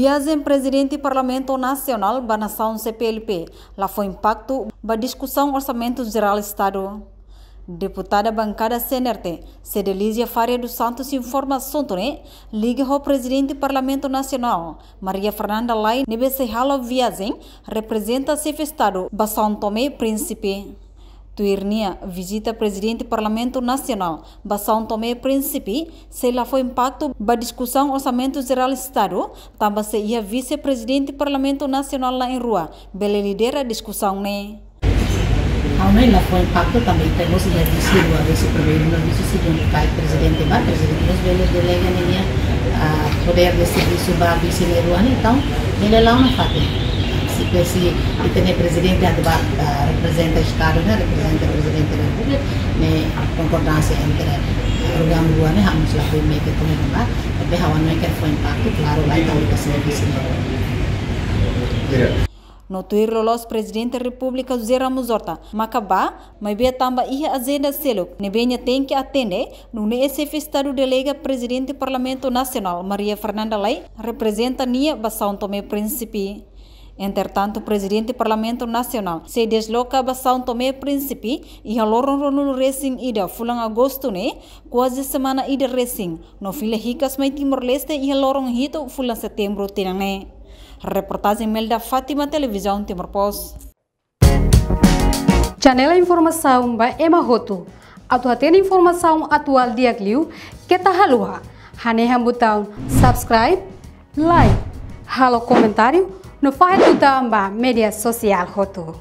Viagem presidente do Parlamento Nacional da Nação CPLP, lá foi impacto da discussão Orçamento Geral do Estado. Deputada bancada CNRT, Cedelísia Faria dos Santos informa Sontone, liga ao presidente do Parlamento Nacional, Maria Fernanda Lai, nebe-se halo viagem, representa CF Estado, da São Tomé e Príncipe. Tuirnia visita presidente do Parlamento Nacional, da São Tomé e Príncipe, se lá foi impacto da discussão Orçamento Geral do Estado, também se ia vice-presidente do Parlamento Nacional lá em rua, bele lidera a discussão, né? Aumenta lá foi impacto também temos a vice-presidente, a vice-segundo presidente, nos velos delega ninguém poder decidir sobre a vice-presidente, então ele lá não faz. Se tem presidente representa o Estado, representa o presidente da República, concordância entre órgãos do ano, vamos lá foi meio que como não mas hawan não quer foi impacto, claro, lá então ele se vice-presidente. No Twitter, o presidente da República, José Ramos Horta, Macabá, mas bem também a agenda selo, nebenha tem que atender, no NSF Estado delega presidente do Parlamento Nacional, Maria Fernanda Lai, representa Nia São Tomé e Príncipe. Entretanto, o presidente do Parlamento Nacional se desloca a São Tomé e Príncipe e a loron no racing ida fulang agosto ne, quase semana ida racing, no fila ricas mai Timor-Leste e a loron hito fulang setembro tinang. Reportagem Melda Fátima, Televisão Timor-Post. Janela informação ba Emma Hoto. Atu atena informação atual dia Gliu, que tá halua. Haneha botão subscribe, like, halo comentário, no faz botão ba media social Hoto.